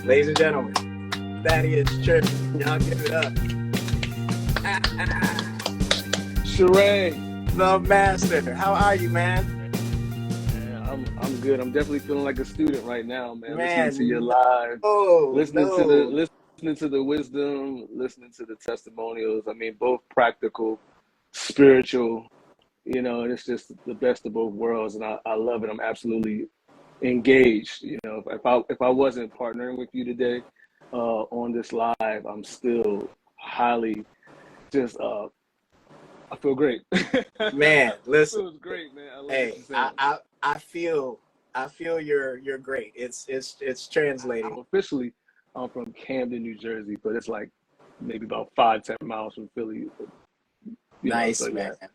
Ladies and gentlemen, Thaddeus Tribbett. Y'all give it up. Sharay, The master. How are you, man? man, I'm good. I'm definitely feeling like a student right now, man. Man, Listening to your live, oh, listening to the wisdom, listening to the testimonials. I mean, both practical, spiritual. And it's just the best of both worlds, and I love it. I'm absolutely engaged. If I wasn't partnering with you today on this live, I'm still highly just I feel great. Man, listen. Feels great, man. I love what Hey, you're saying. I feel you're great. It's translating. Officially, I'm from Camden, New Jersey, but it's like maybe about 5-10 miles from Philly. Nice, So man. yeah.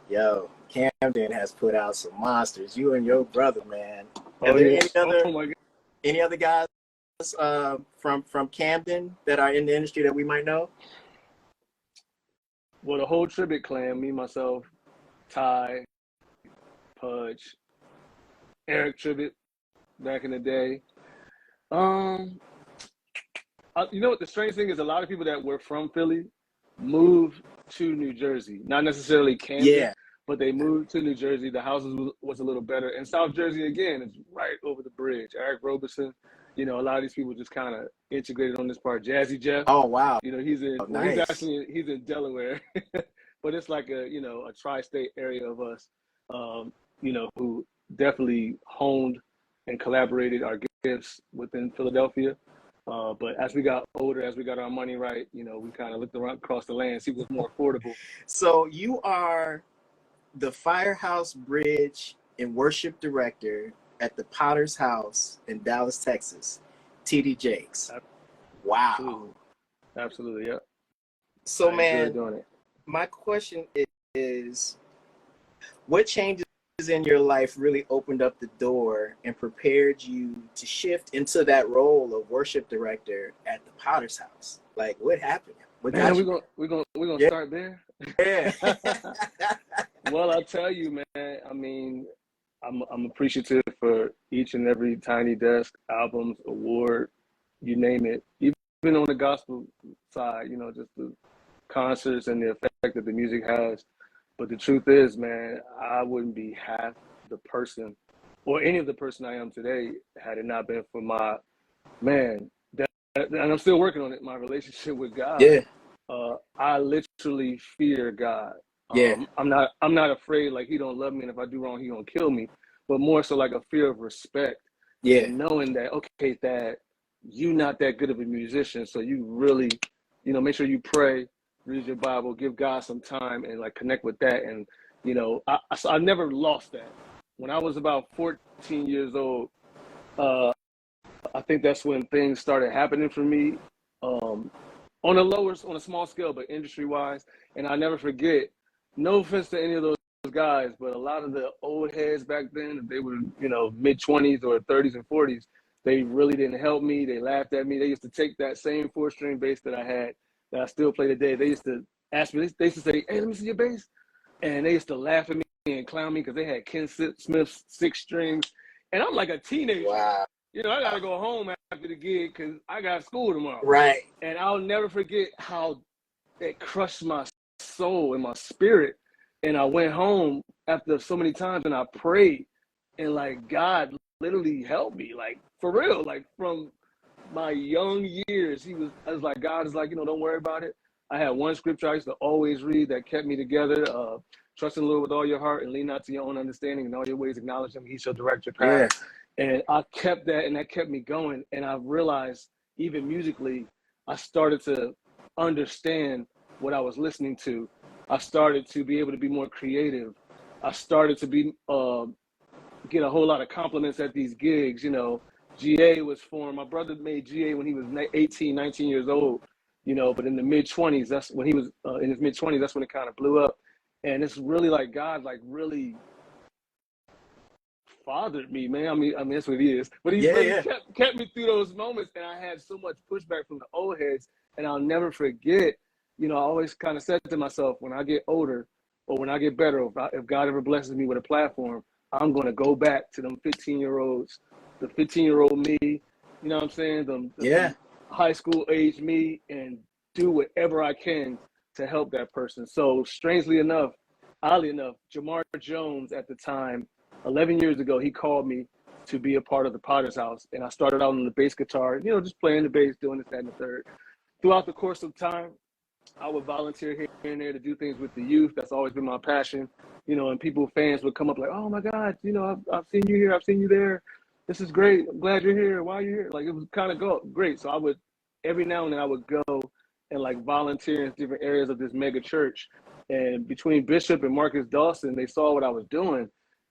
Yo, Camden has put out some monsters. You and your brother, man. Are Oh there yeah. Oh my God. any other guys from Camden that are in the industry that we might know? Well, the whole Tribbett clan, me, myself, Ty, Pudge, Eric Tribbett, back in the day. You know what the strange thing is? A lot of people that were from Philly moved to New Jersey, not necessarily Camden, Yeah. but they moved to New Jersey. The houses was a little better. And South Jersey, again, is right over the bridge. Eric Roberson, a lot of these people just kind of integrated on this part. Jazzy Jeff, Oh, wow. he's in, Oh, well, he's nice. in Delaware, but it's like a tri-state area of us, who definitely honed and collaborated our gifts within Philadelphia. But as we got older, as we got our money right, we kind of looked around across the land, see what's more affordable. So you are the Firehouse Bridge and worship director at the Potter's House in Dallas, Texas, TD Jakes. Wow. Absolutely, yeah. So, I man, enjoy doing it. my question is, what changes in your life really opened up the door and prepared you to shift into that role of worship director at the Potter's House? Like, what happened? What got you? We're gonna Yeah. start there. Yeah. Well, I'll tell you, man. I mean, I'm appreciative for each and every Tiny Desk albums, award, you name it. Even on the gospel side, just the concerts and the effect that the music has. But the truth is, man, I wouldn't be half the person or any of the person I am today had it not been for my, man, and I'm still working on it, my relationship with God. Yeah. I literally fear God. Yeah. I'm not afraid like he don't love me, and if I do wrong, he gonna kill me. But more so like a fear of respect. Yeah. And knowing that, okay, Dad, you not that good of a musician, so you really, make sure you pray, read your Bible, give God some time, and like connect with that. And I never lost that. When I was about 14 years old, I think that's when things started happening for me, on a small scale, but industry wise. And I never forget. No offense to any of those guys, but a lot of the old heads back then, if they were mid-20s or 30s and 40s, they really didn't help me. They laughed at me. They used to take that same 4-string bass that I had, that I still play today. They used to ask me. They used to say, "Hey, let me see your bass," and they used to laugh at me and clown me because they had Ken Smith's 6 strings, and I'm like a teenager. Wow. I got to go home after the gig because I got school tomorrow. Right. And I'll never forget how it crushed my soul and my spirit. And I went home after so many times and I prayed. And like God literally helped me, like for real, like from my young years. I was like, God is like, don't worry about it. I had one scripture I used to always read that kept me together. Trust in the Lord with all your heart and lean not to your own understanding. In all your ways acknowledge him. He shall direct your path. Yeah. And I kept that, and that kept me going. And I realized, even musically, I started to understand what I was listening to. I started to be able to be more creative. I started to get a whole lot of compliments at these gigs. GA was formed. My brother made GA when he was 18, 19 years old. But in the mid-20s, that's when he was in his mid-20s. That's when it kind of blew up. And it's really like God, like really fathered me, man. I mean that's what he is. But he really kept me through those moments, and I had so much pushback from the old heads. And I'll never forget. I always kind of said to myself, when I get older, or when I get better, if God ever blesses me with a platform, I'm going to go back to them 15-year-olds, the 15-year-old me, you know what I'm saying, Yeah. the high school age me, and do whatever I can to help that person. So strangely enough, oddly enough, Jamar Jones at the time, 11 years ago, he called me to be a part of the Potter's House. And I started out on the bass guitar, you know, just playing the bass, doing this, that, and the third. Throughout the course of time, I would volunteer here and there to do things with the youth. That's always been my passion, you know, and fans would come up like, oh my God, you know, I've seen you here, I've seen you there. This is great. I'm glad you're here. Why are you here? Like, it was kind of great. So I would, every now and then I would go and like volunteer in different areas of this mega church. And between Bishop and Marcus Dawson, they saw what I was doing.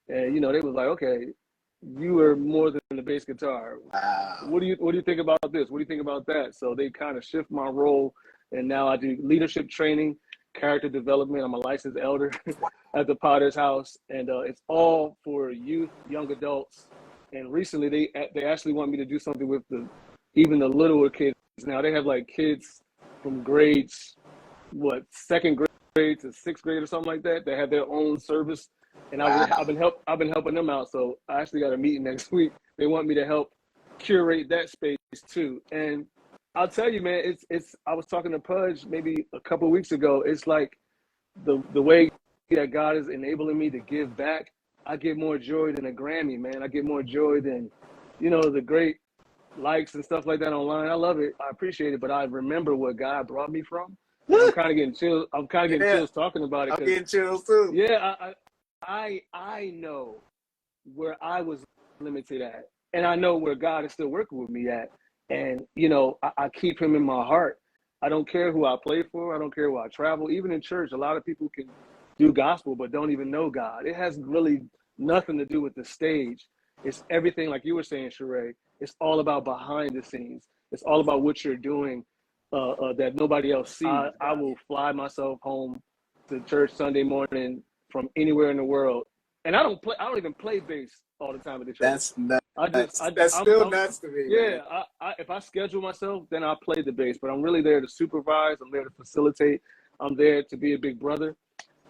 And, you know, they was like, okay, you are more than the bass guitar. Wow. What do you think about this? What do you think about that? So they kind of shift my role. And now I do leadership training, character development. I'm a licensed elder at the Potter's House. And it's all for youth, young adults. And recently they actually want me to do something with even the littler kids. Now they have like kids from grades, second grade to sixth grade or something like that. They have their own service. And Wow. I've been helping them out. So I actually got a meeting next week. They want me to help curate that space too. And I'll tell you, man, it's I was talking to Pudge maybe a couple of weeks ago. It's like the way that God is enabling me to give back. I get more joy than a Grammy, man. I get more joy than, you know, the great likes and stuff like that online. I love it. I appreciate it. But I remember what God brought me from. And I'm kind of getting chills. I'm kind of getting chills talking about it. I'm getting chills too. Yeah, I know where I was limited at, and I know where God is still working with me at. And, you know, I keep him in my heart. I don't care who I play for. I don't care where I travel. Even in church, a lot of people can do gospel but don't even know God. It has really nothing to do with the stage. It's everything, like you were saying, Sharay. It's all about behind the scenes. It's all about what you're doing that nobody else sees. I will fly myself home to church Sunday morning from anywhere in the world. And I don't even play bass all the time at the church. That's nuts. That's still nuts to me. Yeah, if I schedule myself, then I play the bass. But I'm really there to supervise. I'm there to facilitate. I'm there to be a big brother.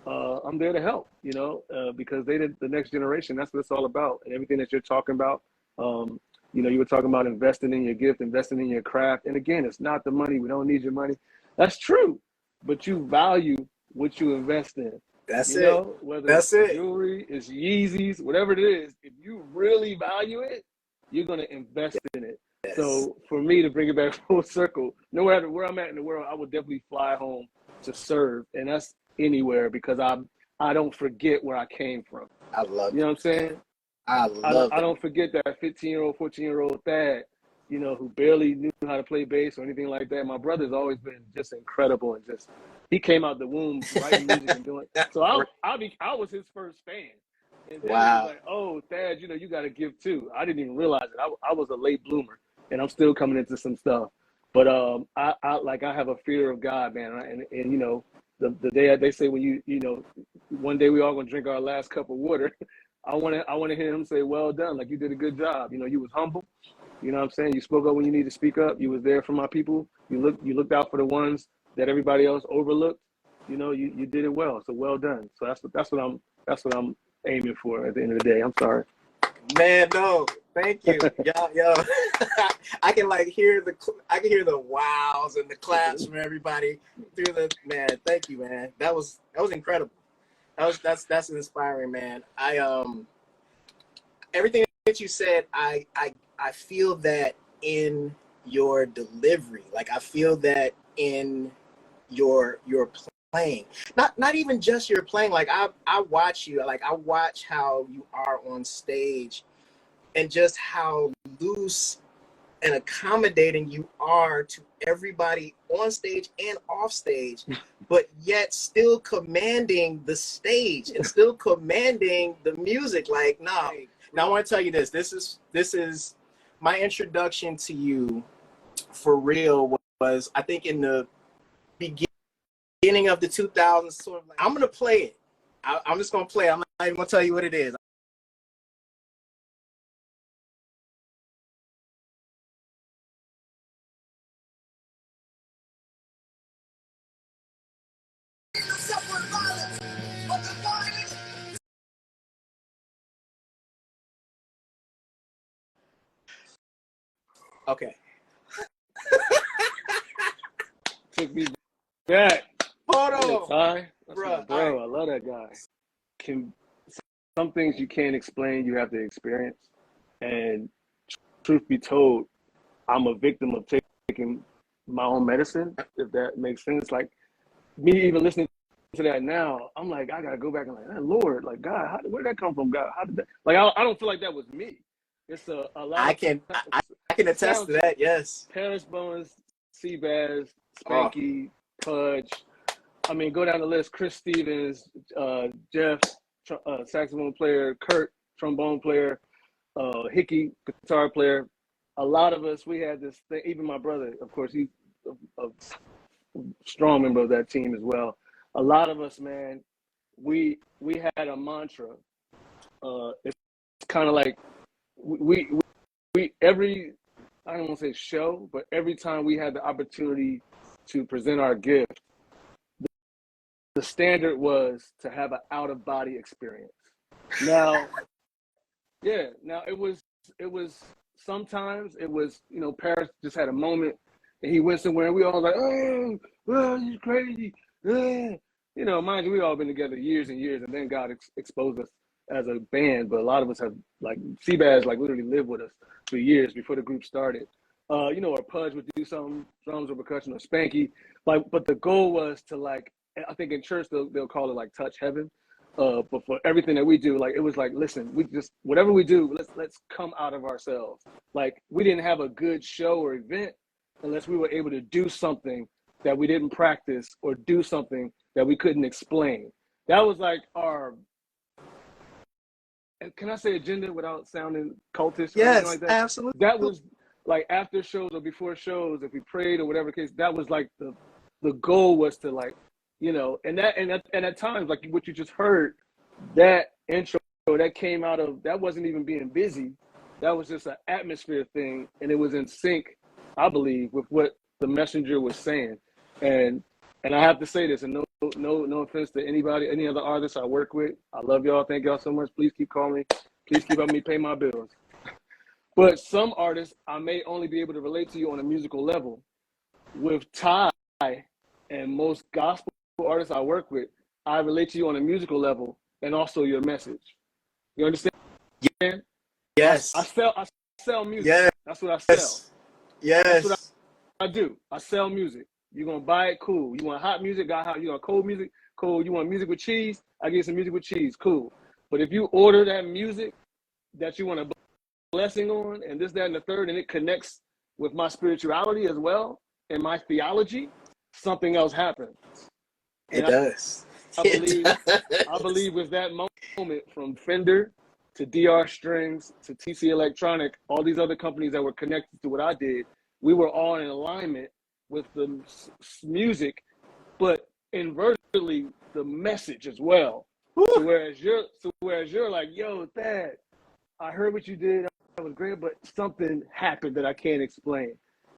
I'm there to help, you know, because they did the next generation. That's what it's all about. And everything that you're talking about, you know, you were talking about investing in your gift, investing in your craft. And again, it's not the money. We don't need your money. That's true. But you value what you invest in. That's you know, whether That's it's jewelry, it's Yeezys, whatever it is, if you really value it, you're going to invest in it. Yes. So for me to bring it back full circle, no matter where I'm at in the world, I would definitely fly home to serve. And that's anywhere, because I don't forget where I came from. I love You know what I'm saying? I don't forget that 15-year-old, 14-year-old Thad, you know, who barely knew how to play bass or anything like that. My brother's always been just incredible, and just he came out the womb writing music and doing. So I was his first fan. And then wow. He was like, oh, Thad, you know, you got to give too. I didn't even realize it. I was a late bloomer, and I'm still coming into some stuff. But I have a fear of God, man. And you know, the day they say when you know, one day we all gonna drink our last cup of water. I want to hear him say, well done, like you did a good job. You know, you was humble. You know what I'm saying? You spoke up when you need to speak up. You was there for my people. You looked out for the ones that everybody else overlooked. You know, you did it well. So well done. So that's what I'm aiming for at the end of the day. I'm sorry. Man, no, thank you. Yo. I can hear the wows and the claps from everybody through the man. Thank you, man. That was incredible. That's inspiring, man. Everything that you said, I feel that in your delivery. Like I feel that in your playing. Not even just your playing. Like I watch you. Like I watch how you are on stage, and just how loose and accommodating you are to everybody on stage and off stage, but yet still commanding the stage and still commanding the music. Like, nah. Now I want to tell you this. This is my introduction to you for real was I think in the beginning of the 2000s. Sort of like, I'm gonna play it. I'm just gonna play it. I'm not even gonna tell you what it is. Okay. Took me back. Hold Yeah, on, Ty, that's bro. my bro. I love that guy. Some things you can't explain, you have to experience. And truth be told, I'm a victim of taking my own medicine, if that makes sense. Like me even listening to that now, I'm like, I gotta go back and like, Lord, like God, where did that come from? God, how did that? Like I don't feel like that was me. It's a lot I of can I can attest to soundtrack. that. Yes. Paris Bowens, Seabass, Oh, Spanky, Pudge. I mean, go down the list. Chris Stevens, Jeff, saxophone player, Kurt, trombone player, Hickey, guitar player. A lot of us, we had this thing. Even my brother, of course, he's a strong member of that team as well. A lot of us, man, we had a mantra. It's kind of like we every, I don't want to say show, but every time we had the opportunity to present our gift, the standard was to have an out of body experience. Now, yeah, now it was sometimes it was, Paris just had a moment and he went somewhere and we all like, oh, you crazy. Mind you, we all been together years and years, and then God exposed us as a band, but a lot of us have, like, Seabass, like, literally lived with us for years before the group started. Or Pudge would do something, drums or percussion, or Spanky. But the goal was to, like, I think in church they'll call it like touch heaven. But for everything that we do, like, it was like, listen, we just, whatever we do, let's come out of ourselves. Like, we didn't have a good show or event unless we were able to do something that we didn't practice or do something that we couldn't explain. That was like our, can I say agenda without sounding cultish or anything yes, like that? absolutely. That was like after shows or before shows, if we prayed or whatever case, that was like the goal was to, like, and at times, like what you just heard, that intro that came out of, that wasn't even being busy. That was just an atmosphere thing, and it was in sync, I believe, with what the messenger was saying. And I have to say this, and no offense to anybody, any other artists I work with. I love y'all. Thank y'all so much. Please keep calling me. Please keep helping me pay my bills. But some artists, I may only be able to relate to you on a musical level. With Ty and most gospel artists I work with, I relate to you on a musical level and also your message. You understand? Yes. I sell music. Yes. That's what I sell. Yes. That's what I do. I sell music. You're going to buy it? Cool. You want hot music? Got hot. You want cold music? Cool. You want music with cheese? I get some music with cheese. Cool. But if you order that music that you want a blessing on and this, that, and the third, and it connects with my spirituality as well and my theology, something else happens. And it does. I believe with that moment, from Fender to DR Strings to TC Electronic, all these other companies that were connected to what I did, we were all in alignment with the music, but inversely the message as well. So whereas you're like, yo, Thad, I heard what you did, that was great, but something happened that I can't explain.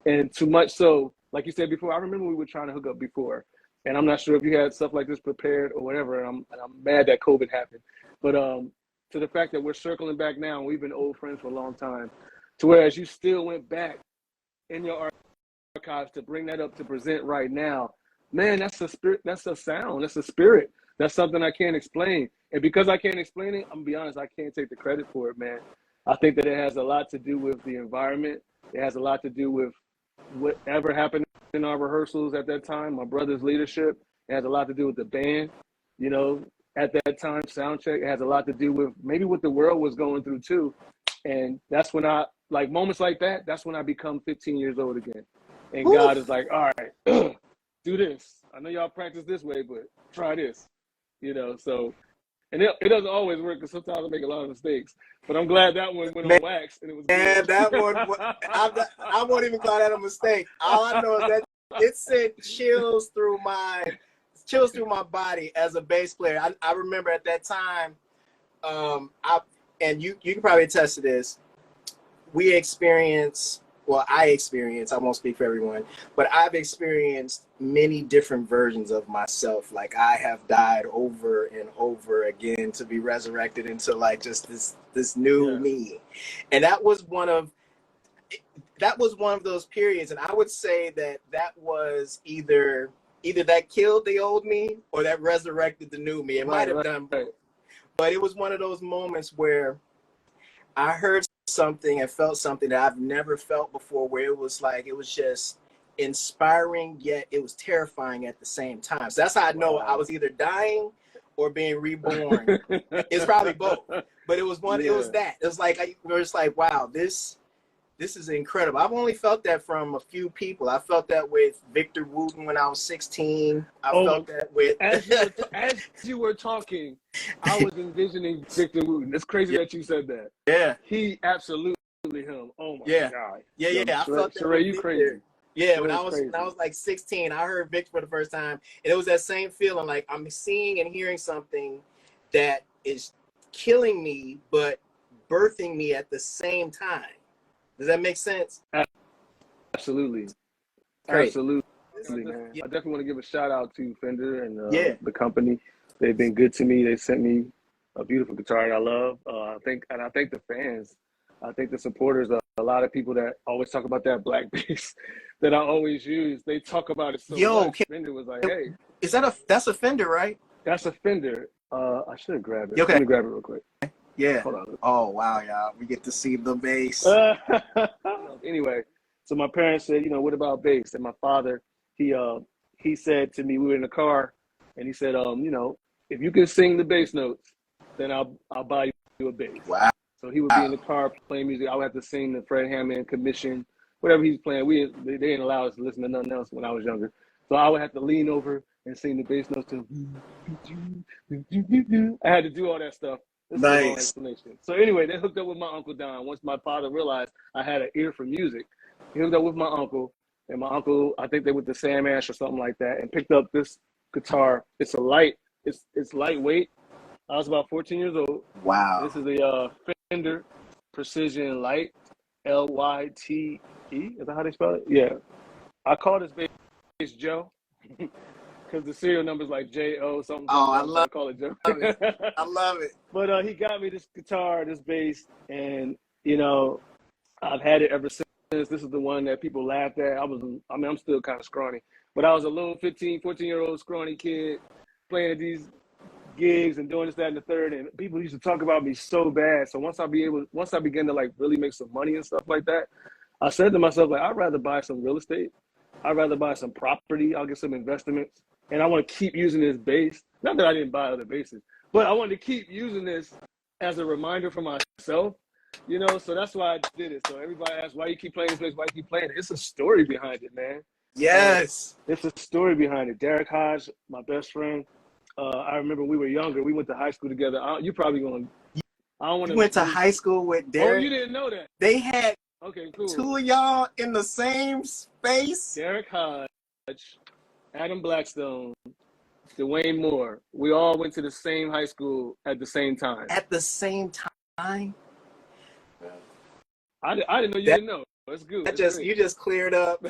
And too much so, like you said before, I remember we were trying to hook up before, and I'm not sure if you had stuff like this prepared or whatever, and I'm mad that COVID happened. But to the fact that we're circling back now, and we've been old friends for a long time, to whereas you still went back in your archives to bring that up to present right now, man, that's a spirit, that's a sound, that's a spirit, that's something I can't explain. And because I can't explain it, I'm gonna be honest, I can't take the credit for it, man. I think that it has a lot to do with the environment. It has a lot to do with whatever happened in our rehearsals at that time, my brother's leadership. It has a lot to do with the band, at that time, sound check. It has a lot to do with maybe what the world was going through too. And that's when I, like, moments like that, that's when I become 15 years old again. And God is like, all right, do this. I know y'all practice this way, but try this, so. And it doesn't always work, because sometimes I make a lot of mistakes. But I'm glad that one went on wax and it was good. That one, I won't even call that a mistake. All I know is that it sent chills through my body as a bass player. I remember at that time, and you can probably attest to this. I won't speak for everyone, but I've experienced many different versions of myself. Like, I have died over and over again to be resurrected into, like, just this new me. And that was one of, that was one of those periods, and I would say that that was either that killed the old me or that resurrected the new me. It might have done both, but it was one of those moments where I heard something and felt something that I've never felt before, where it was just inspiring, yet it was terrifying at the same time. So that's how I know I was either dying or being reborn. It's probably both, but it was one. Yeah. It was that. It was like wow, this is incredible. I've only felt that from a few people. I felt that with Victor Wooten when I was 16. I felt that with as you were talking, I was envisioning Victor Wooten. It's crazy that you said that. Yeah, he absolutely him. Oh my God. Yeah. I felt that. Sharay, you crazy. Yeah, when I was like 16, I heard Victor for the first time, and it was that same feeling, like I'm seeing and hearing something that is killing me but birthing me at the same time. Does that make sense? Absolutely. Great. Absolutely, man. I definitely want to give a shout out to Fender and the company. They've been good to me. They sent me a beautiful guitar that I love. I think the fans, I think the supporters, a lot of people that always talk about that black bass that I always use, they talk about it so much. Fender was like, hey. That's a Fender, right? That's a Fender. I should have grabbed it. Okay. Let me grab it real quick. Yeah. Hold on. Oh, wow, y'all. We get to see the bass. Anyway, so my parents said, what about bass? And my father, he said to me, we were in the car, and he said, if you can sing the bass notes, then I'll buy you a bass. Wow. So he would be in the car playing music. I would have to sing the Fred Hammond Commission, whatever he's playing. They didn't allow us to listen to nothing else when I was younger. So I would have to lean over and sing the bass notes to I had to do all that stuff. This is a long explanation. So anyway, they hooked up with my Uncle Don. Once my father realized I had an ear for music, he hooked up with my uncle. And my uncle, I think they went to Sam Ash or something like that, and picked up this guitar. It's it's lightweight. I was about 14 years old. Wow. This is a Fender Precision Light, Lyte. Is that how they spell it? Yeah. I call this bass Joe because the serial number is like J-O something. Oh, I call it Joe. I love it. But he got me this guitar, this bass, and I've had it ever since. This is the one that people laughed at. I'm still kind of scrawny, but I was a little 14-year-old scrawny kid playing at these gigs and doing this, that, and the third, and people used to talk about me so bad. So once I began to like really make some money and stuff like that, I said to myself, like, I'd rather buy some real estate. I'd rather buy some property. I'll get some investments, and I want to keep using this bass. Not that I didn't buy other basses, but I wanted to keep using this as a reminder for myself. So that's why I did it. So everybody asks, why you keep playing this bass? Why you keep playing it? It's a story behind it, man. Yes. It's a story behind it. Derek Hodge, my best friend. I remember we were younger. We went to high school together. You probably going. I don't want to. You went to high school with Derek. Oh, you didn't know that? They had cool. Two of y'all in the same space. Derek Hodge, Adam Blackstone, Dwayne Moore. We all went to the same high school at the same time. At the same time. I didn't know you didn't know. That's good. You just cleared up.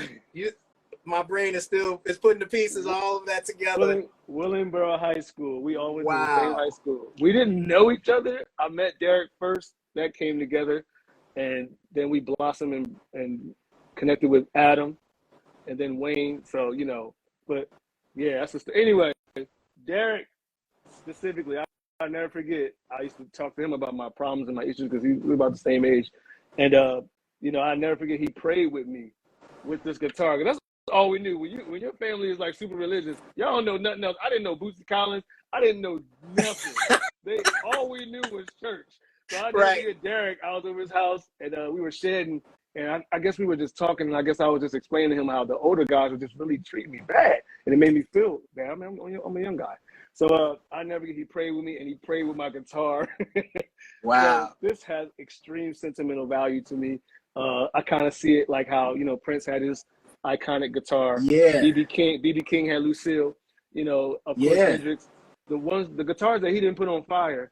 My brain is putting the pieces, all of that together. Willingboro High School. We all went to the same high school. We didn't know each other. I met Derek first. That came together. And then we blossomed and connected with Adam and then Wayne. So, but yeah, that's just, anyway, Derek specifically, I'll never forget. I used to talk to him about my problems and my issues because we were about the same age. And, I never forget he prayed with me with this guitar. That's all we knew. When your family is like super religious, y'all don't know nothing else. I didn't know Bootsy Collins. I didn't know nothing. All we knew was church. So I never forget Derek. I was over his house, and we were shedding. And I guess we were just talking, and I guess I was just explaining to him how the older guys were just really treating me bad. And it made me feel bad. I mean, I'm a young guy. So I never forget he prayed with me, and he prayed with my guitar. Wow. So this has extreme sentimental value to me. I kind of see it like how, Prince had his iconic guitar. Yeah. BB King had Lucille, of course Hendrix. The guitars that he didn't put on fire,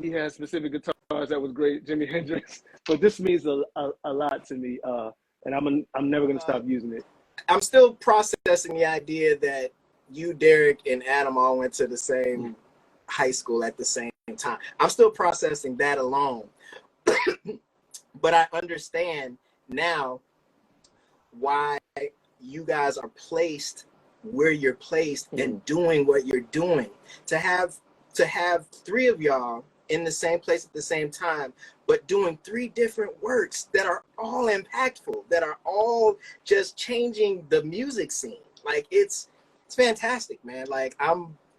he had specific guitars that was great, Jimi Hendrix. But this means a lot to me, and I'm never gonna stop using it. I'm still processing the idea that you, Derek, and Adam all went to the same high school at the same time. I'm still processing that alone. But I understand now why you guys are placed where you're placed and doing what you're doing. To have three of y'all in the same place at the same time, but doing three different works that are all impactful, that are all just changing the music scene. Like it's fantastic, man. Like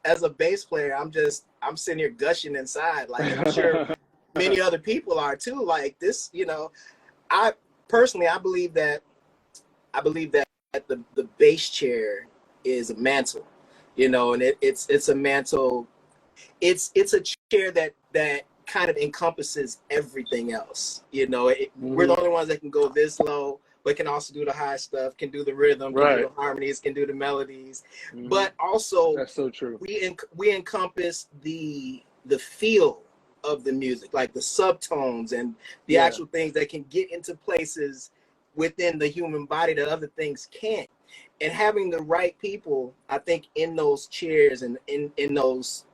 as a bass player, I'm sitting here gushing inside. Like I'm sure many other people are too. Like this, I personally, I believe that the bass chair is a mantle, and it's a mantle. It's a chair that kind of encompasses everything else. We're the only ones that can go this low, but can also do the high stuff, can do the rhythm, can do the harmonies, can do the melodies. But also, that's so true. We encompass the feel of the music, like the subtones and the actual things that can get into places within the human body that other things can't. And having the right people, I think, in those chairs and in those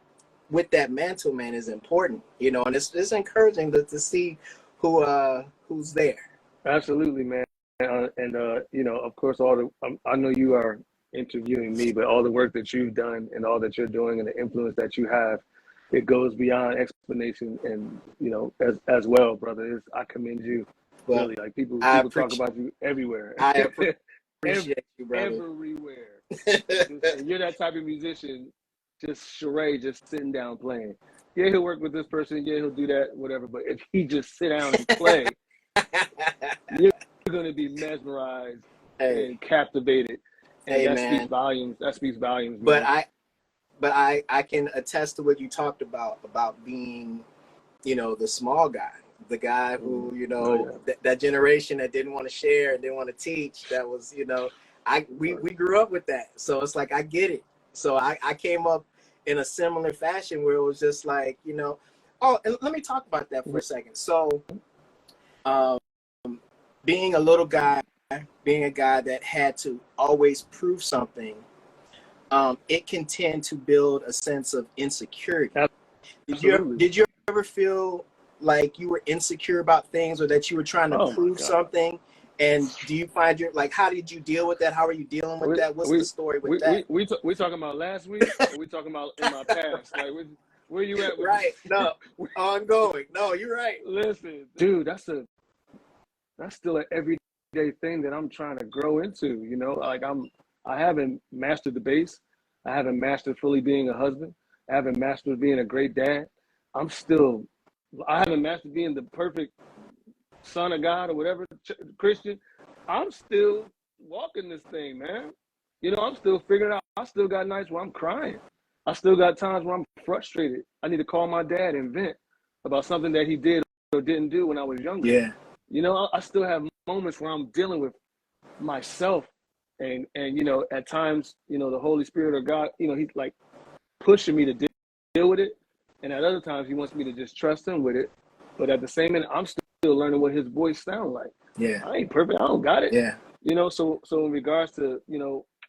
with that mantle, man, is important, and it's encouraging to see who's there. Absolutely, man. And of course, I know you are interviewing me, but all the work that you've done and all that you're doing and the influence that you have, it goes beyond explanation. And as well, brother, I commend you. Well, really, like people talk about you everywhere. I appreciate you, brother. Everywhere. And you're that type of musician. Just Sharay, just sitting down playing. Yeah, he'll work with this person. Yeah, he'll do that, whatever. But if he just sit down and play, you're going to be mesmerized and captivated. And that speaks volumes. That speaks volumes. Man. But I can attest to what you talked about being, the small guy, the guy who, that generation that didn't want to share, didn't want to teach. That was, we grew up with that. So it's like, I get it. So I came up in a similar fashion where it was just like, oh, and let me talk about that for a second. So being a little guy, being a guy that had to always prove something, it can tend to build a sense of insecurity. Did you ever feel like you were insecure about things or that you were trying to prove something? And do you find how did you deal with that? How are you dealing with that? What's the story with that? We talking about last week or we talking about in my past? Like, where you at? Right. No, ongoing. No, you're right. Listen, dude, that's still an everyday thing that I'm trying to grow into, Like I haven't mastered the bass. I haven't mastered fully being a husband. I haven't mastered being a great dad. I haven't mastered being the perfect son of God or whatever, Christian. I'm still walking this thing, man. I'm still figuring out. I still got nights where I'm crying. I still got times where I'm frustrated. I need to call my dad and vent about something that he did or didn't do when I was younger. Yeah. I still have moments where I'm dealing with myself and at times, the Holy Spirit or God, he's like pushing me to deal with it. And at other times he wants me to just trust him with it. But at the same minute, I'm still learning what his voice sounds like. Yeah. I ain't perfect. I don't got it. Yeah. So in regards to,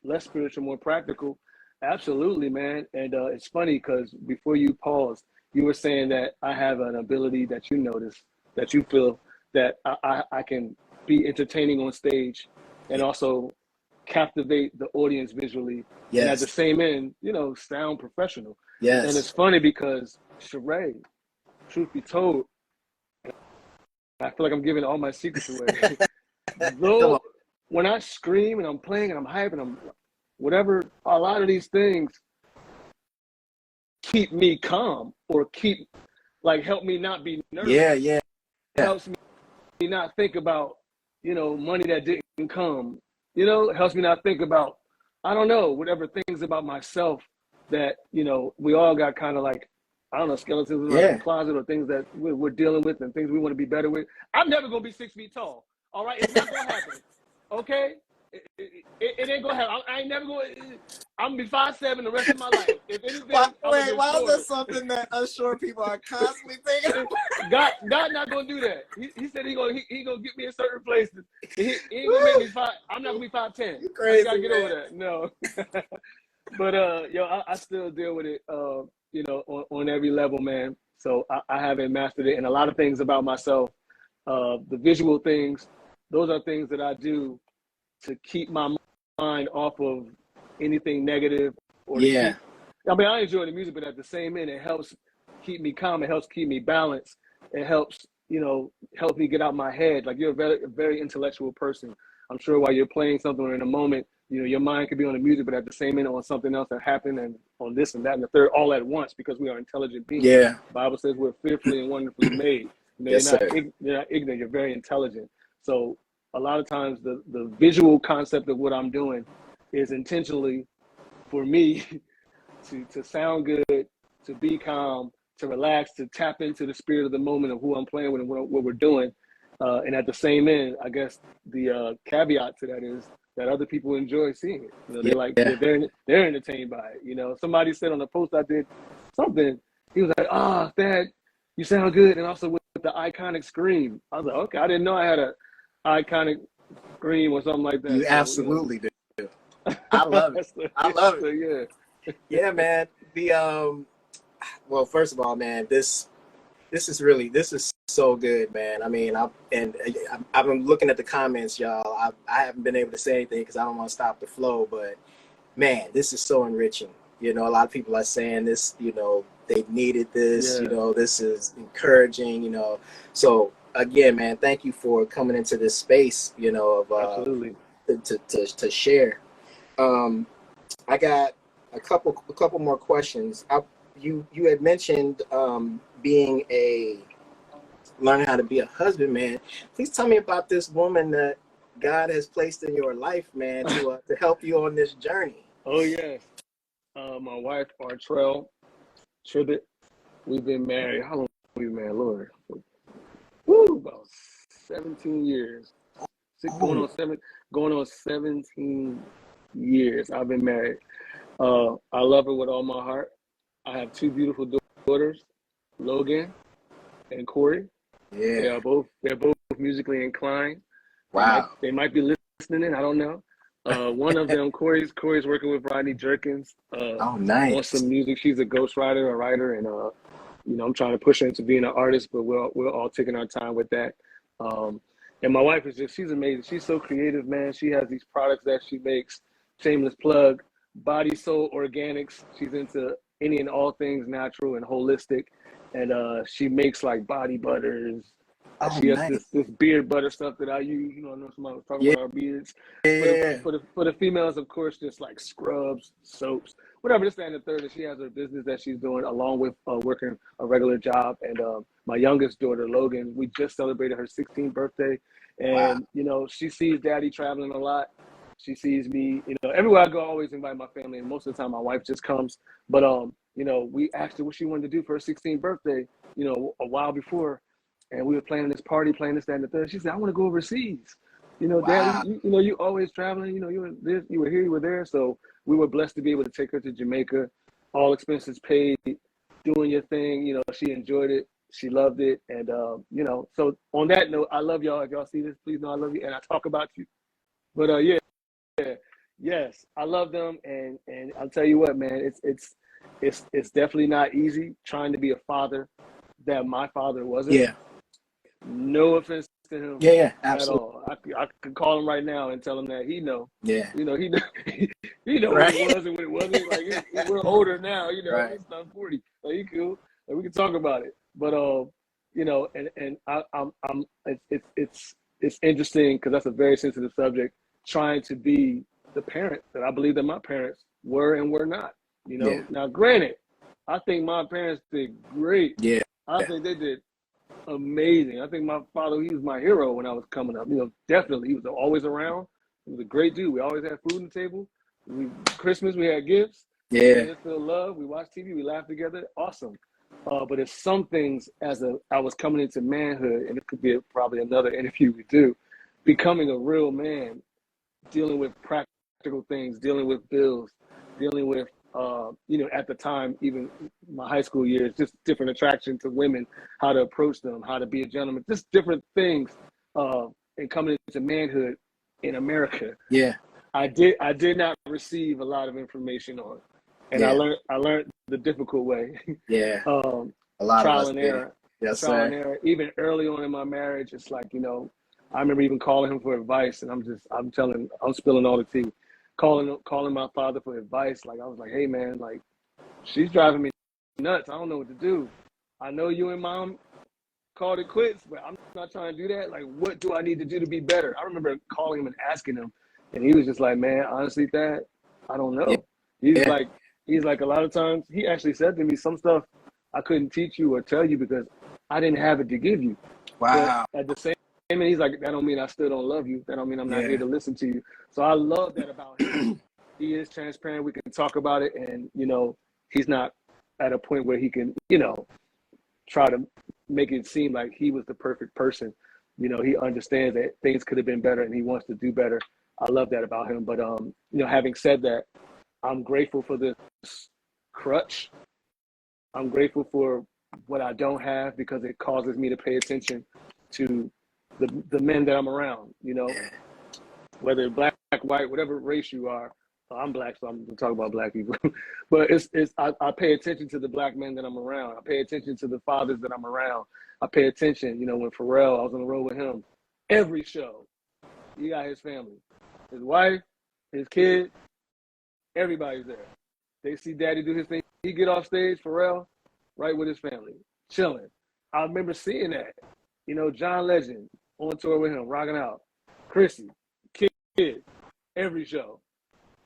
less spiritual, more practical, absolutely, man. And it's funny because before you paused, you were saying that I have an ability that you notice, that you feel that I can be entertaining on stage and also captivate the audience visually. Yes. And at the same end, sound professional. Yes. And it's funny because Sharay, truth be told, I feel like I'm giving all my secrets away. Though when I scream and I'm playing and I'm hyping, I'm whatever, a lot of these things keep me calm or help me not be nervous. Yeah. Helps me not think about, money that didn't come. Helps me not think about, I don't know, whatever things about myself that, we all got kind of like, I don't know, skeletons in the closet or things that we're dealing with and things we want to be better with. I'm never going to be 6 feet tall. All right? It's not going to happen. Okay? It ain't going to happen. I ain't never going to. I'm going to be 5'7" the rest of my life. If anything, why is that something that us short people are constantly thinking about? God not going to do that. He said he gonna get me in certain places. He ain't going to make me 5. I'm not going to be 5'10". You crazy, I got to get man. over that. No. But, I still deal with it, on every level, man. So I haven't mastered it. And a lot of things about myself, the visual things, those are things that I do to keep my mind off of anything negative, or to Yeah. keep, I mean, I enjoy the music, but at the same end, it helps keep me calm. It helps keep me balanced. It helps, help me get out my head. Like, you're a very intellectual person. I'm sure while you're playing something or in a moment, your mind could be on the music, but at the same end on something else that happened, and on this and that and the third, all at once, because we are intelligent beings. Yeah. The Bible says we're fearfully and wonderfully made. Yes, sir. You're not ignorant. You're very intelligent. So a lot of times the visual concept of what I'm doing is intentionally for me to sound good, to be calm, to relax, to tap into the spirit of the moment of who I'm playing with and what we're doing. And at the same end, I guess the caveat to that is that other people enjoy seeing it. They like, they're entertained by it. Somebody said on a post I did something, he was like, Thad, you sound good. And also with the iconic scream. I was like, okay, I didn't know I had a iconic scream or something like that. You absolutely do. I love it. I love it. So, yeah. Yeah, man. Well, first of all, man, this is so good, man. I mean, I've been looking at the comments, y'all. I haven't been able to say anything because I don't want to stop the flow, but man, this is so enriching. A lot of people are saying this, they needed this, this is encouraging, So again, man, thank you for coming into this space, of absolutely to share. I got a couple more questions. You had mentioned learning how to be a husband, man. Please tell me about this woman that God has placed in your life, man, to help you on this journey. Oh yes, my wife, Thaddeus Tribbett. We've been married. How long have we been married, Lord? About 17 years. Going on 17 years. I've been married. I love her with all my heart. I have two beautiful daughters, Logan and Corey. Yeah. They're both musically inclined. Wow. They might be listening in. I don't know. One of them, Corey's working with Rodney Jerkins. Nice. On some music. She's a ghostwriter, a writer, and I'm trying to push her into being an artist, but we're all taking our time with that. And my wife she's amazing. She's so creative, man. She has these products that she makes. Shameless plug, Body Soul Organics. She's into any and all things natural and holistic. And she makes like body butters. She has this beard butter stuff that I use. I know somebody was talking about our beards. Yeah. For the females, of course, just like scrubs, soaps, whatever. This, that, and the third. And she has her business that she's doing along with working a regular job. And my youngest daughter, Logan, we just celebrated her 16th birthday. And, she sees daddy traveling a lot. She sees me, everywhere I go, I always invite my family. And most of the time, my wife just comes. But, we asked her what she wanted to do for her 16th birthday, a while before. And we were planning this party, planning this, that, and the third. She said, I want to go overseas. Wow. Daddy, you always traveling. You were this, you were here, you were there. So we were blessed to be able to take her to Jamaica, all expenses paid, doing your thing. She enjoyed it. She loved it. And, so on that note, I love y'all. If y'all see this, please know I love you. And I talk about you. But yes, I love them. And I'll tell you what, man, it's definitely not easy trying to be a father that my father wasn't. Yeah. No offense to him. Yeah, At absolutely. all. I could call him right now and tell him that he know. Yeah. He know right. What it was and what it wasn't. Like we're older now. Right. It's not 40. Like, he cool. Like, we can talk about it. But and I'm it's interesting because that's a very sensitive subject. Trying to be the parent that I believe that my parents were and were not. Yeah. Now, granted, I think my parents did great. Yeah. I think they did amazing. I think my father, he was my hero when I was coming up. Definitely. He was always around. He was a great dude. We always had food on the table. Christmas, we had gifts. Yeah. We feel love. We watched TV. We laughed together. Awesome. But it's some things I was coming into manhood, and it could be probably another interview we do, becoming a real man, dealing with practical things, dealing with bills, dealing with at the time, even my high school years, just different attraction to women, how to approach them, how to be a gentleman, just different things. And coming into manhood in America, I did not receive a lot of information on, and I learned the difficult way. Yeah, a lot trial of us and did. error. Yes, trial sir. and error. Even early on in my marriage, it's like I remember even calling him for advice, and I'm spilling all the tea, calling my father for advice. Like I was like, hey man, like she's driving me nuts. I don't know what to do. I know you and mom called it quits, but I'm not trying to do that. Like, what do I need to do to be better? I remember calling him and asking him, and he was just like, man, honestly, Dad, I don't Yeah. know. He's like, a lot of times, he actually said to me, some stuff I couldn't teach you or tell you because I didn't have it to give you. Wow. But at the same time, he's like, that don't mean I still don't love you. That don't mean I'm not here to listen to you. So I love that about him. He is transparent. We can talk about it, and he's not at a point where he can, try to make it seem like he was the perfect person. He understands that things could have been better and he wants to do better. I love that about him. But having said that, I'm grateful for this crutch. I'm grateful for what I don't have because it causes me to pay attention to the men that I'm around, whether black, white, whatever race you are. I'm black, so I'm going to talk about black people. But I pay attention to the black men that I'm around. I pay attention to the fathers that I'm around. I pay attention, when Pharrell, I was on the road with him. Every show, he got his family. His wife, his kid, everybody's there. They see Daddy do his thing. He get off stage, Pharrell, right with his family, chilling. I remember seeing that. John Legend on tour with him, rocking out. Chrissy, kid, every show.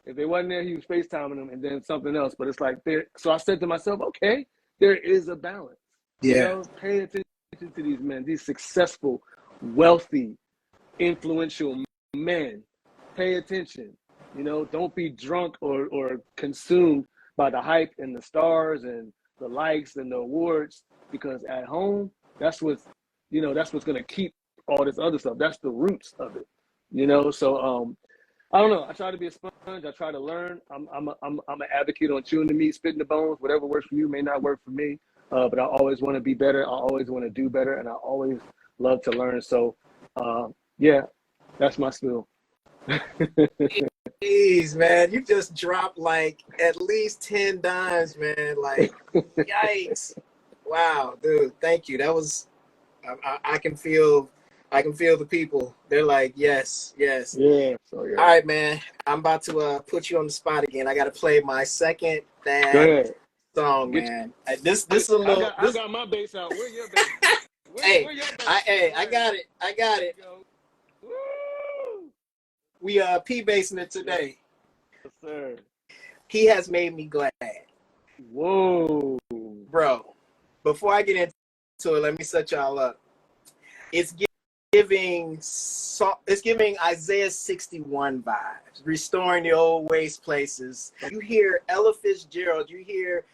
If they wasn't there, he was FaceTiming them and then something else. But it's like so I said to myself, okay, there is a balance. Yeah. Pay attention to these men, these successful, wealthy, influential men. Pay attention. Don't be drunk or consumed by the hype and the stars and the likes and the awards, because at home, that's what's gonna keep all this other stuff. That's the roots of it. So I don't know. I try to be a sponge. I try to learn. I'm an advocate on chewing the meat, spitting the bones. Whatever works for you may not work for me. But I always want to be better. I always want to do better, and I always love to learn. So, yeah, that's my spiel. Jeez, man, you just dropped like at least 10 dimes, man. Like, yikes! Wow, dude, thank you. That was I can feel the people. They're like, yes. Yeah. So yeah. All right, man. I'm about to put you on the spot again. I got to play my second Go ahead. song, man. This is a little. I got my bass out. Where your bass? Hey, where your bass? I got it. Woo! We P-basing it today. Yes, sir. He has made me glad. Whoa, bro. Before I get into it, let me set y'all up. It's giving Isaiah 61 vibes, restoring the old waste places. You hear Ella Fitzgerald, you hear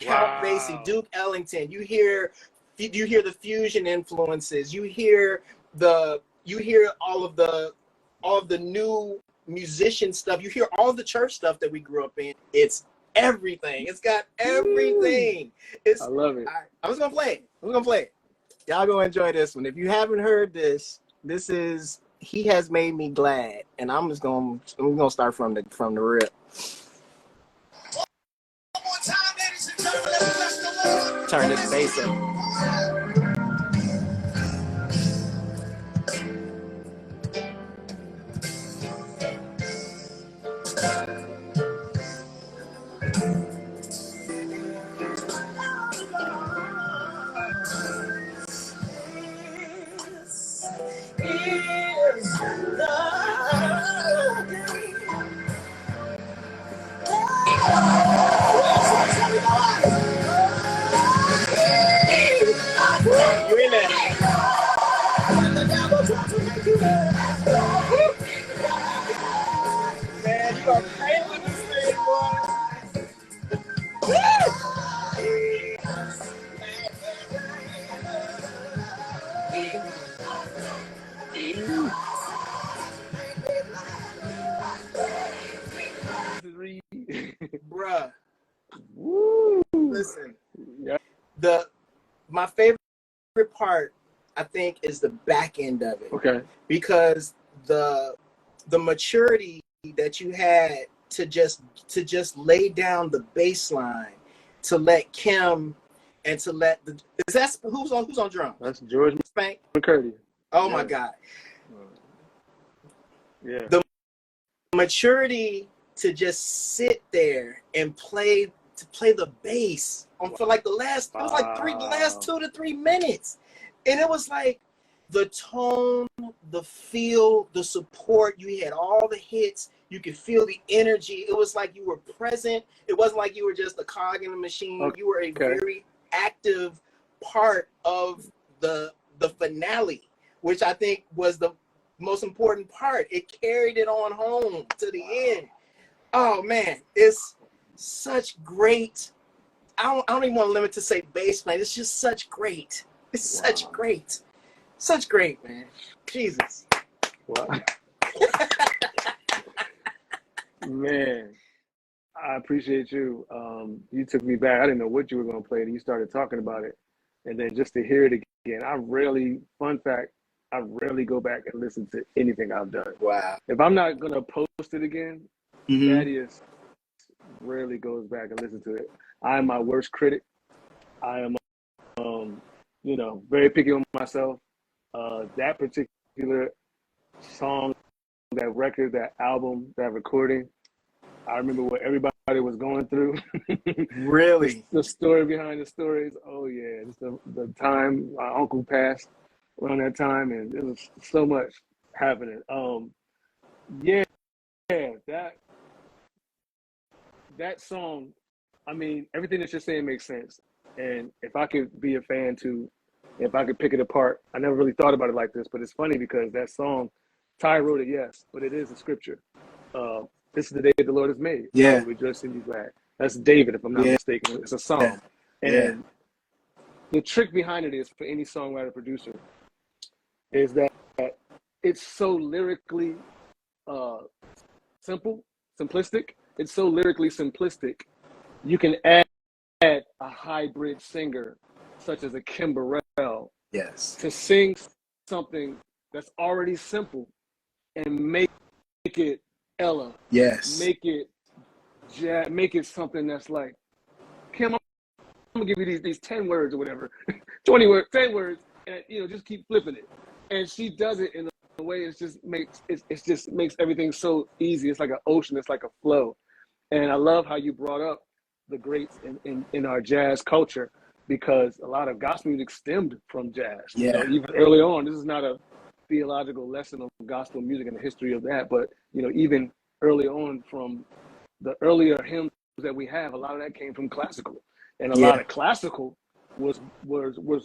Count Basie, Duke Ellington, you hear the fusion influences, you hear all of the new musician stuff, you hear all the church stuff that we grew up in. It's everything. It's got everything. I love it. I'm just gonna play it. Y'all gonna enjoy this one. If you haven't heard this is He Has Made Me Glad, and I'm gonna start from the rip. One more time, ladies and gentlemen, let's bless the Lord. Turn this bass up. You in there? Man, you are crazy with this thing, boy. Bruh. Woo. Listen. Yeah. My favorite part, I think, is the back end of it. Okay. Because the maturity that you had to just lay down the bass line, to let Kim and to let who's on drums? That's George Spank. McCurdy. Oh my God. Yeah. The maturity to just sit there and play the bass on for like the last last 2 to 3 minutes. And it was like the tone, the feel, the support. You had all the hits. You could feel the energy. It was like you were present. It wasn't like you were just a cog in the machine. Okay. You were a very active part of the finale, which I think was the most important part. It carried it on home to the end. Oh man, it's such great. I don't even want to limit to say bass playing. It's just such great. It's such great. Such great, man. Jesus. Wow. Man, I appreciate you. You took me back. I didn't know what you were going to play, and you started talking about it. And then just to hear it again, fun fact, I rarely go back and listen to anything I've done. Wow. If I'm not going to post it again, Thaddeus rarely goes back and listen to it. I am my worst critic. I am, very picky on myself. That particular song, that record, that album, that recording, I remember what everybody was going through. Really? The story behind the stories. Oh yeah, just the time my uncle passed around that time, and there was so much happening. That song. I mean, everything that you're saying makes sense. And if I could be a fan too, if I could pick it apart, I never really thought about it like this, but it's funny because that song, Ty wrote it, yes, but it is a scripture. This is the day the Lord has made. Yeah. We rejoice and be glad. That's David, if I'm not mistaken. It's a song. Yeah. And the trick behind it is, for any songwriter producer, is that it's so lyrically simplistic. It's so lyrically simplistic. You can add a hybrid singer, such as a Kim Burrell, to sing something that's already simple and make it Ella. Yes. Make it something that's like, Kim, I'm gonna give you these 10 words or whatever, 20 words, 10 words, and just keep flipping it. And she does it in a way it just makes everything so easy. It's like an ocean. It's like a flow. And I love how you brought up the greats in our jazz culture, because a lot of gospel music stemmed from jazz. Yeah. Even early on, this is not a theological lesson on gospel music and the history of that, but even early on, from the earlier hymns that we have, a lot of that came from classical, and a lot of classical was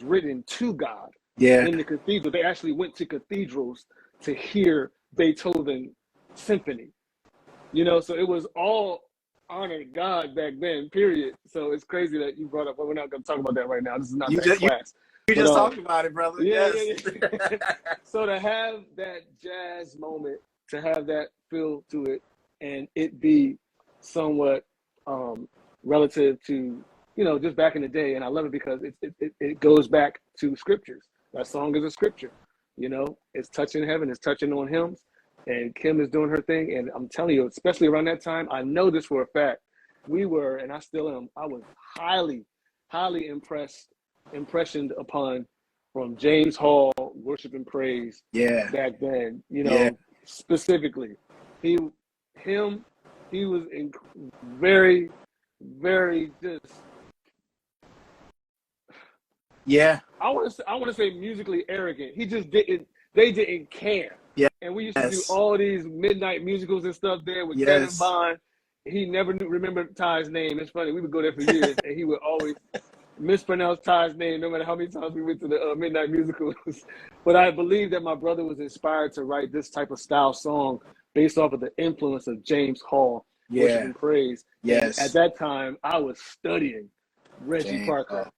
written to God. Yeah. In the cathedral, they actually went to cathedrals to hear Beethoven symphony. So it was all honored God back then, period. So it's crazy that you brought up, but we're not going to talk about that right now. This is not class. You just talked about it, brother. Yeah. So to have that jazz moment, to have that feel to it, and it be somewhat relative to, just back in the day. And I love it because it goes back to scriptures. That song is a scripture. It's touching heaven, it's touching on hymns. And Kim is doing her thing. And I'm telling you, especially around that time, I know this for a fact. We were, and I still am, I was highly, highly impressioned upon from James Hall, Worship and Praise. Yeah. Back then, specifically. He was very, very just. Yeah. I want to say musically arrogant. They didn't care. Yeah. And we used to do all these midnight musicals and stuff there with Kevin Bond. He never remembered Ty's name. It's funny. We would go there for years, and he would always mispronounce Ty's name, no matter how many times we went to the midnight musicals. But I believe that my brother was inspired to write this type of style song based off of the influence of James Hall, Worship and Praise. Yes. And at that time, I was studying Reggie Parker.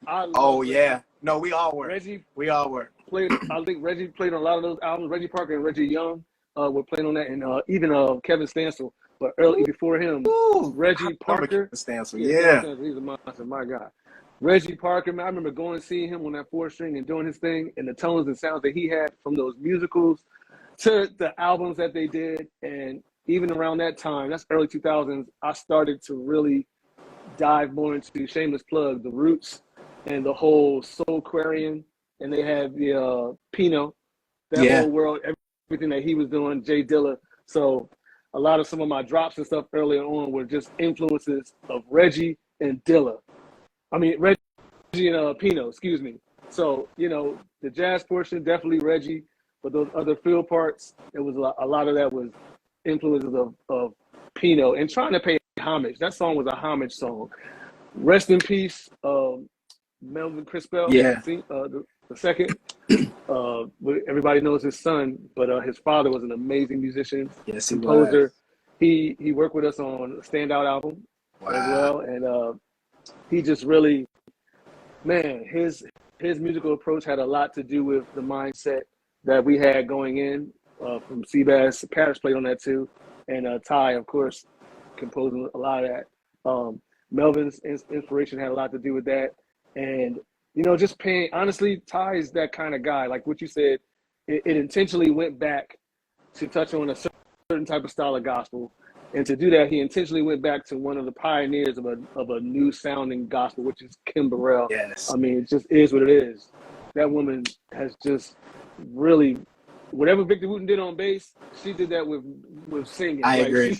No, we all were. We all were. I think Reggie played on a lot of those albums. Reggie Parker and Reggie Young were playing on that, and even Kevin Stansel. But early before him, Reggie Parker. Stansel, he's a monster, my God. Reggie Parker, man, I remember going and seeing him on that 4-string and doing his thing, and the tones and sounds that he had from those musicals to the albums that they did. And even around that time, that's early 2000s, I started to really dive more into, shameless plug, the Roots and the whole Soulquarian. And they had the Pino, that whole world. everything that he was doing, Jay Dilla. So a lot of some of my drops and stuff earlier on were just influences of Reggie and Dilla. I mean, Reggie and Pino, excuse me. So, the jazz portion, definitely Reggie, but those other field parts, it was a lot of that was influences of Pino and trying to pay homage. That song was a homage song. Rest in peace, Melvin Crispell, Yeah. the second. Everybody knows his son, but his father was an amazing musician, Yes, composer. He was. He worked with us on a Standout album as Wow. well, and he just really, man, his musical approach had a lot to do with the mindset that we had going in from Seabass. Parrish played on that too, and Ty, of course, composing a lot of that. Melvin's inspiration had a lot to do with that, and just paying. Honestly, Ty is that kind of guy. Like what you said, it intentionally went back to touch on a certain type of style of gospel. And to do that, he intentionally went back to one of the pioneers of a new sounding gospel, which is Kim Burrell. Yes. I mean, it just is what it is. That woman has just really, whatever Victor Wooten did on bass, she did that with singing. I agree.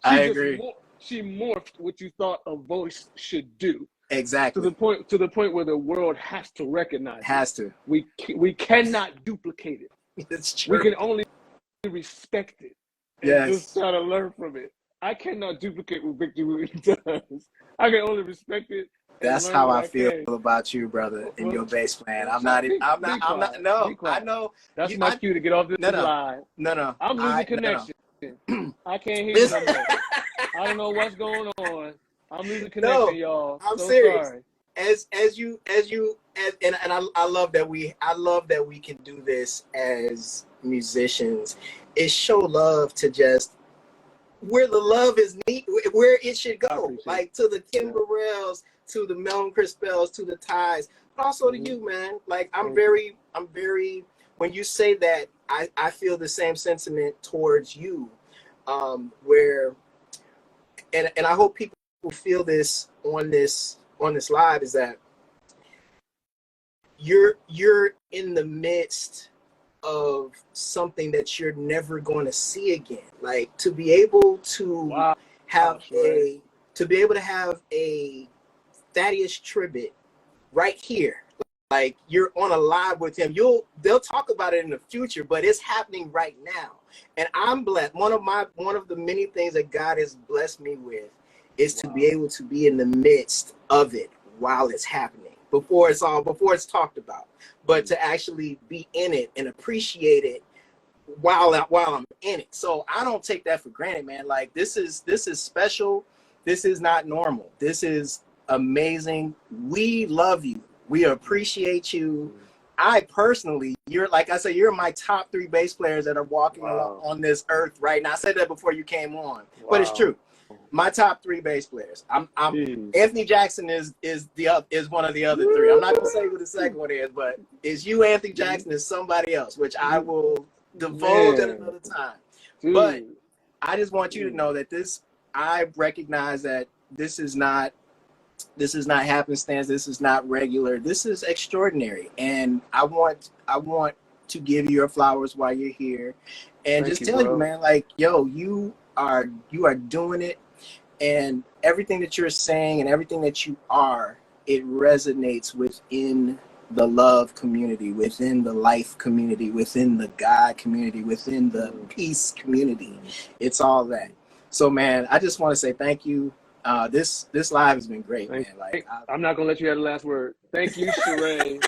I agree. She morphed what you thought a voice should do. Exactly. To the point where the world has to recognize it. We cannot duplicate it. It's true. We can only respect it. And just try to learn from it. I cannot duplicate what Victor Wooten does. I can only respect it. That's how I feel about you, brother, and your bass playing. I know. That's my cue to get off this line. No. I'm losing connection. I can't hear you no more. I don't know what's going on. I'm losing connection, y'all. I'm so serious. Sorry. I love that we can do this as musicians. Is show love to just where the love is neat, where it should go, like to the Kim Burrells, to the Melvin Crispells, to the Ties, but also to you, man. Like I'm very, when you say that, I feel the same sentiment towards you, where, and I hope people feel this on this live, is that you're in the midst of something that you're never going to see again. Like to be able to have a Thaddeus Tribbett right here. Like you're on a live with him. They'll talk about it in the future, but it's happening right now. And I'm blessed. One of the many things that God has blessed me with is to be able to be in the midst of it while it's happening. Before it's talked about, but to actually be in it and appreciate it while I'm in it. So I don't take that for granted, man. Like this is special. This is not normal. This is amazing. We love you. We appreciate you. I personally, you're my top 3 bass players that are walking on this earth right now. I said that before you came on, but it's true. My top 3 bass players. Anthony Jackson is one of the other 3. I'm not gonna say who the second one is, but it's you, Anthony Jackson, is somebody else, which I will divulge at another time. But I just want you to know that I recognize that this is not happenstance. This is not regular. This is extraordinary, and I want to give you your flowers while you're here, and just tell you, man, like, yo, you are doing it, and everything that you're saying and everything that you are, it resonates within the love community, within the life community, within the God community, within the peace community. It's all that. So, man, I just want to say thank you. This live has been great, man. Like, I'm not gonna let you have the last word. Thank you, Sharay.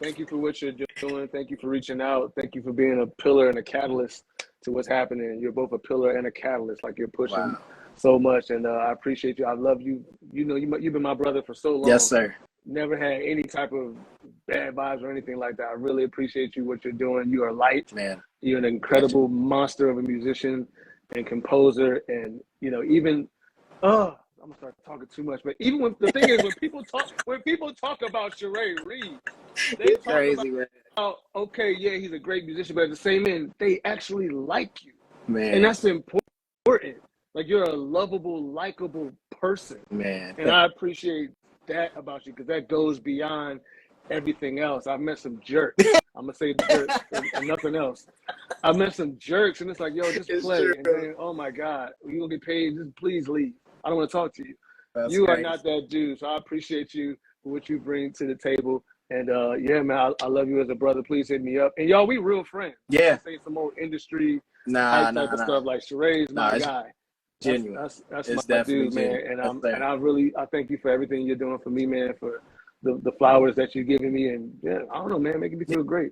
Thank you for what you're doing. Thank you for reaching out. Thank you for being a pillar and a catalyst to what's happening. You're both a pillar and a catalyst. Like, you're pushing so much, and I appreciate you. I love you. You've been my brother for so long. Yes, sir. Never had any type of bad vibes or anything like that. I really appreciate you, what you're doing. You are light, man. You're an incredible monster of a musician and composer, and even I'm gonna start talking too much. But even when the thing is, when people talk about Sharay Reed, they talk crazy, about he's a great musician, but at the same end, they actually like you, man, and that's important. Like, you're a lovable, likable person, man, and I appreciate that about you, because that goes beyond everything else. I've met some jerks. I'm gonna say jerks and nothing else. I met some jerks, and it's like, yo, just It's play. true. And then, oh my God, you're gonna get paid. Just please leave. I don't want to talk to you. That's You are crazy. not that dude. So I appreciate you for what you bring to the table. And yeah, man, I love you as a brother. Please hit me up. And y'all, we real friends. Yeah. This ain't some old industry Nah, hype nah, type of nah. stuff. Like Sharay's Nah, my it's guy. genuine. That's It's my definitely dude, man. genuine. And Yes, sir. I thank you for everything you're doing for me, man. For the flowers that you're giving me, and yeah, I don't know, man, making me feel great.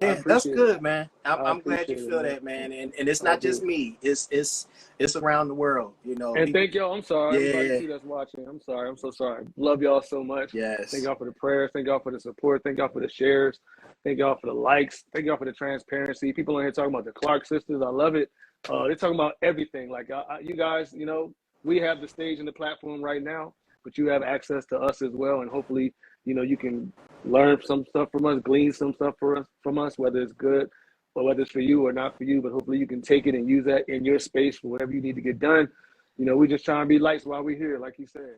I Yeah, that's appreciate it. good, man. I I'm glad you appreciate it, feel man. that, man. And it's I not just do. me. It's around the world. You know, And people. thank y'all. I'm sorry, everybody Yeah. too that's watching. I'm sorry. I'm so sorry. Love y'all so much. Thank Yes. y'all for the prayers. Thank y'all for the support. Thank y'all for the shares. Thank y'all for the likes. Thank y'all for the transparency. People on here talking about the Clark sisters. I love it. They're talking about everything. Like you guys, you know, we have the stage and the platform right now, but you have access to us as well. And hopefully, you know, you can learn some stuff from us, glean some stuff from us, whether it's good or whether it's for you or not for you. But hopefully, you can take it and use that in your space for whatever you need to get done. You know, we just trying to be lights while we're here, like you said.